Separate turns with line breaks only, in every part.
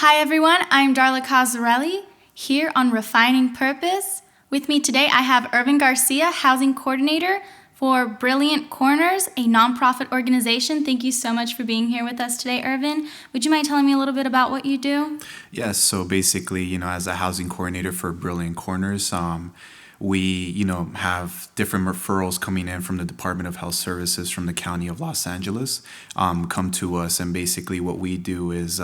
Hi everyone, I'm Darla Cazzarelli here on Refining Purpose. With me today I have Irvin Garcia, Housing Coordinator for Brilliant Corners, a nonprofit organization. Thank you so much for being here with us today, Irvin. Would you mind telling me a little bit about what you do?
Yes, so basically, as a housing coordinator for Brilliant Corners, we, have different referrals coming in from the Department of Health Services from the County of Los Angeles, come to us. And basically what we do is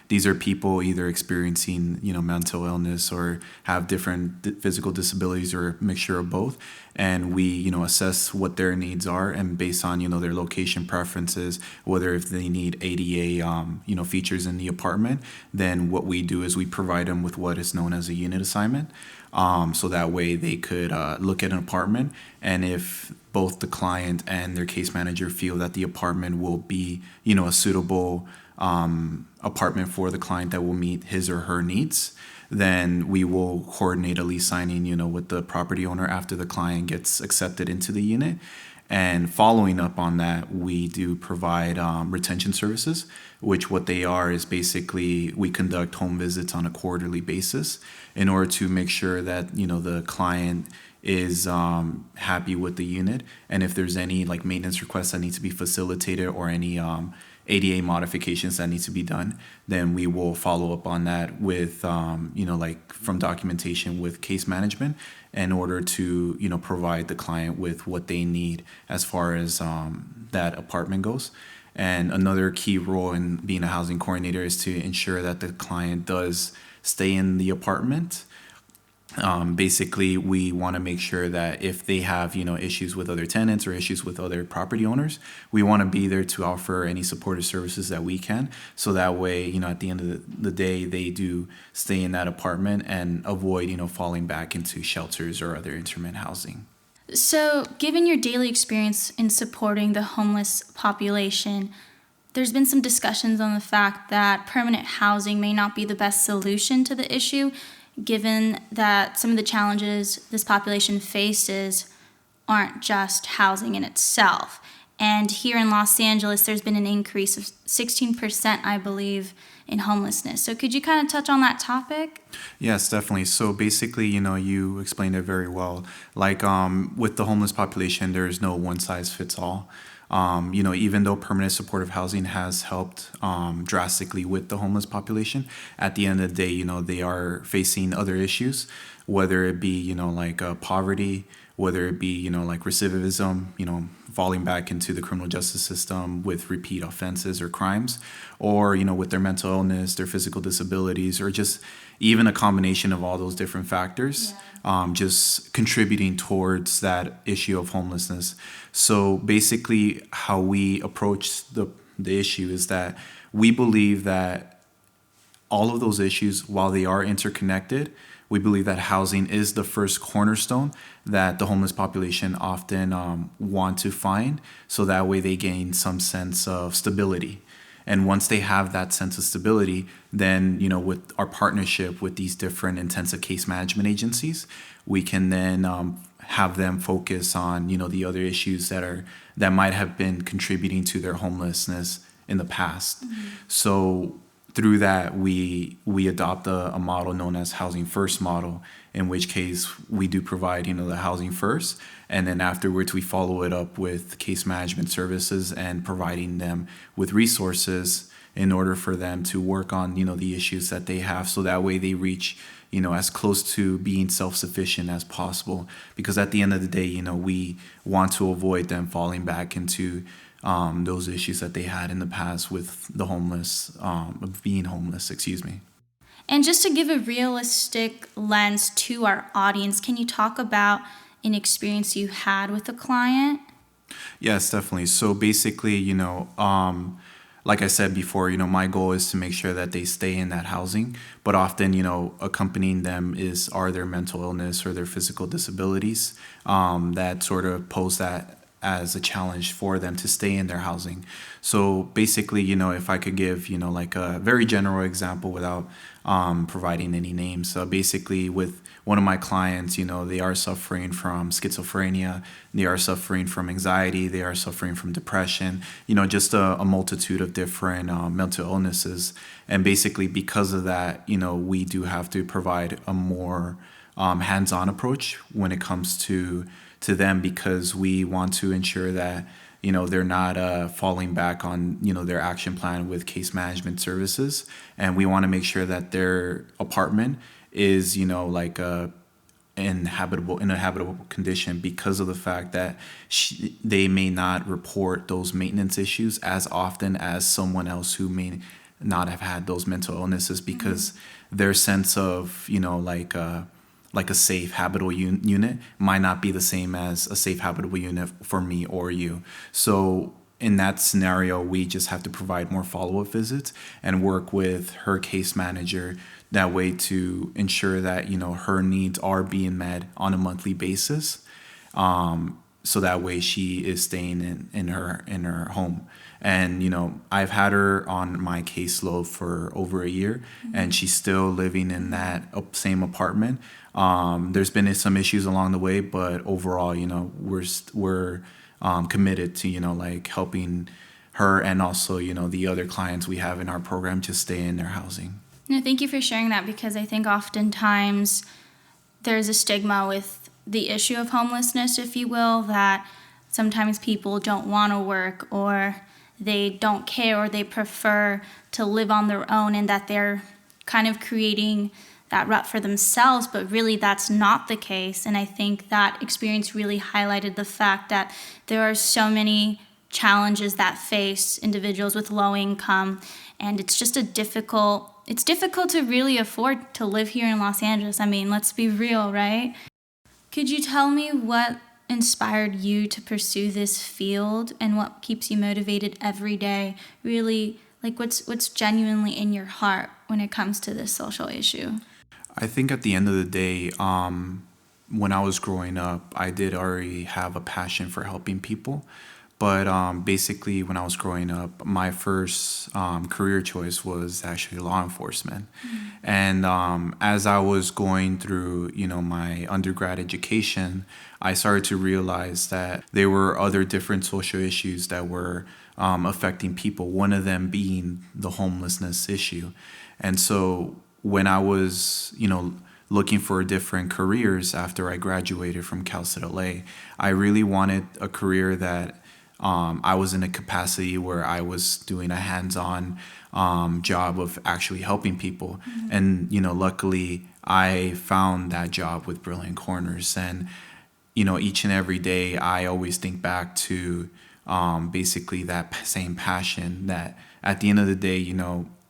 these are people either experiencing, mental illness or have different physical disabilities or a mixture of both. And we, assess what their needs are, and based on, their location preferences, whether if they need ADA, features in the apartment, then what we do is we provide them with what is known as a unit assignment. So that way they could look at an apartment, and if both the client and their case manager feel that the apartment will be, a suitable apartment for the client that will meet his or her needs, then we will coordinate a lease signing, with the property owner after the client gets accepted into the unit. And following up on that, we do provide retention services, which what they are is basically we conduct home visits on a quarterly basis in order to make sure that, the client is happy with the unit. And if there's any like maintenance requests that need to be facilitated or any ADA modifications that need to be done, then we will follow up on that with, like from documentation with case management in order to, provide the client with what they need as far as that apartment goes. And another key role in being a housing coordinator is to ensure that the client does stay in the apartment. Basically, we want to make sure that if they have, issues with other tenants or issues with other property owners, we want to be there to offer any supportive services that we can. So that way, at the end of the day, they do stay in that apartment and avoid, falling back into shelters or other intermittent housing.
So, given your daily experience in supporting the homeless population, there's been some discussions on the fact that permanent housing may not be the best solution to the issue, given that some of the challenges this population faces aren't just housing in itself. And here in Los Angeles, there's been an increase of 16%, I believe, in homelessness. So could you kind of touch on that topic?
Yes, definitely. So basically, you explained it very well. Like with the homeless population, there is no one size fits all. Even though permanent supportive housing has helped drastically with the homeless population, at the end of the day, they are facing other issues, whether it be, like poverty, whether it be, like recidivism, falling back into the criminal justice system with repeat offenses or crimes, or, with their mental illness, their physical disabilities, or just even a combination of all those different factors. Just contributing towards that issue of homelessness. So basically, how we approach the issue is that we believe that all of those issues, while they are interconnected, we believe that housing is the first cornerstone that the homeless population often want to find, so that way they gain some sense of stability. And once they have that sense of stability, then, with our partnership with these different intensive case management agencies, we can then have them focus on, the other issues that might have been contributing to their homelessness in the past. Mm-hmm. So through that, we adopt a model known as Housing First model, in which case we do provide, the housing first, and then afterwards we follow it up with case management services and providing them with resources in order for them to work on, the issues that they have, so that way they reach, as close to being self-sufficient as possible. Because at the end of the day, we want to avoid them falling back into those issues that they had in the past with the homeless, being homeless, excuse me.
And just to give a realistic lens to our audience, can you talk about an experience you had with a client?
Yes, definitely. So basically, like I said before, my goal is to make sure that they stay in that housing, but often, accompanying them are their mental illness or their physical disabilities that sort of pose that as a challenge for them to stay in their housing. So basically, if I could give, like a very general example without providing any names. So basically, with one of my clients, they are suffering from schizophrenia, they are suffering from anxiety, they are suffering from depression, just a multitude of different mental illnesses. And basically, because of that, we do have to provide a more hands-on approach when it comes to them, because we want to ensure that they're not falling back on their action plan with case management services, and we want to make sure that their apartment is like in a habitable condition, because of the fact that they may not report those maintenance issues as often as someone else who may not have had those mental illnesses, because their sense of like a safe habitable unit might not be the same as a safe habitable unit for me or you. So in that scenario, we just have to provide more follow-up visits and work with her case manager that way to ensure that her needs are being met on a monthly basis. So that way she is staying in her home. And I've had her on my caseload for over a year, and she's still living in that same apartment. There's been some issues along the way, but overall, we're committed to like helping her, and also the other clients we have in our program to stay in their housing.
No, thank you for sharing that, because I think oftentimes there's a stigma with the issue of homelessness, if you will, that sometimes people don't want to work, or they don't care, or they prefer to live on their own, and that they're kind of creating that rut for themselves, but really that's not the case. And I think that experience really highlighted the fact that there are so many challenges that face individuals with low income, and it's difficult to really afford to live here in Los Angeles. I mean, let's be real, right? Could you tell me what inspired you to pursue this field, and what keeps you motivated every day? Really, like what's genuinely in your heart when it comes to this social issue?
I think at the end of the day, when I was growing up, I did already have a passion for helping people. But basically, when I was growing up, my first career choice was actually law enforcement. And as I was going through, my undergrad education, I started to realize that there were other different social issues that were affecting people, one of them being the homelessness issue. And so when I was, looking for different careers after I graduated from Cal State LA, I really wanted a career that I was in a capacity where I was doing a hands-on job of actually helping people. And, luckily, I found that job with Brilliant Corners. And, each and every day, I always think back to basically that same passion that at the end of the day,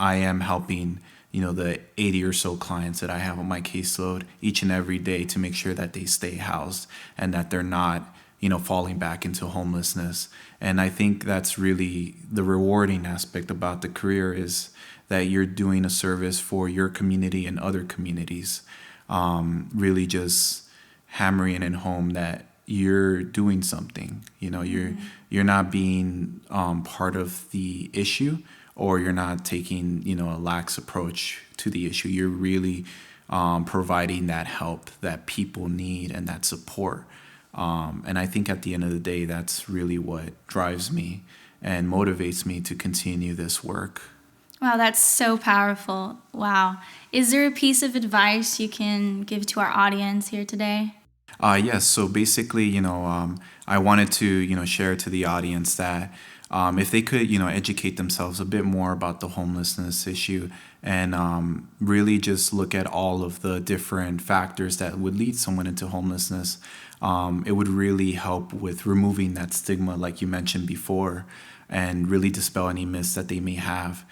I am helping the 80 or so clients that I have on my caseload each and every day to make sure that they stay housed and that they're not, falling back into homelessness. And I think that's really the rewarding aspect about the career, is that you're doing a service for your community and other communities. Really just hammering it home that you're doing something. You're not being part of the issue, or you're not taking a lax approach to the issue. You're really providing that help that people need and that support. And I think at the end of the day, that's really what drives me and motivates me to continue this work.
Wow, that's so powerful. Wow. Is there a piece of advice you can give to our audience here today?
Yes. So basically, I wanted to, share to the audience that if they could, educate themselves a bit more about the homelessness issue, and really just look at all of the different factors that would lead someone into homelessness, it would really help with removing that stigma, like you mentioned before, and really dispel any myths that they may have.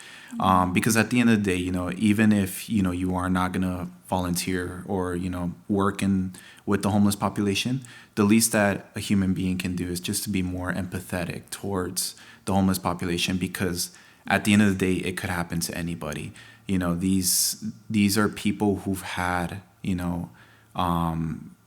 Because at the end of the day, even if, you are not going to volunteer or, work with the homeless population, the least that a human being can do is just to be more empathetic towards the homeless population, because at the end of the day, it could happen to anybody. These are people who've had,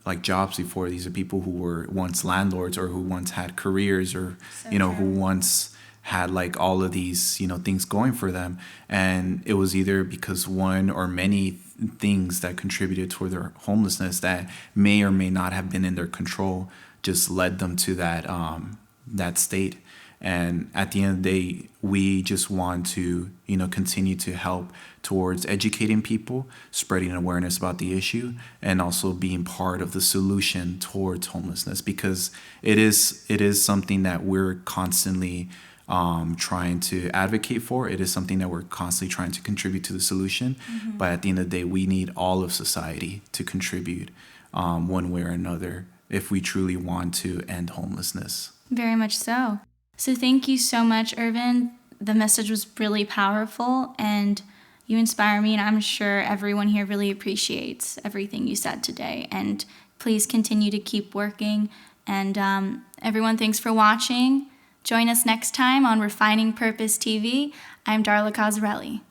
like jobs before. These are people who were once landlords or who once had careers or, who once had like all of these, things going for them. And it was either because one or many things that contributed toward their homelessness that may or may not have been in their control just led them to that state. And at the end of the day, we just want to, continue to help towards educating people, spreading awareness about the issue, and also being part of the solution towards homelessness, because it is something that we're constantly trying to advocate for. It is something that we're constantly trying to contribute to the solution. Mm-hmm. But at the end of the day, we need all of society to contribute one way or another if we truly want to end homelessness.
Very much so. So thank you so much, Irvin. The message was really powerful, and you inspire me, and I'm sure everyone here really appreciates everything you said today. And please continue to keep working. And everyone, thanks for watching. Join us next time on Refining Purpose TV. I'm Darla Cosarelli.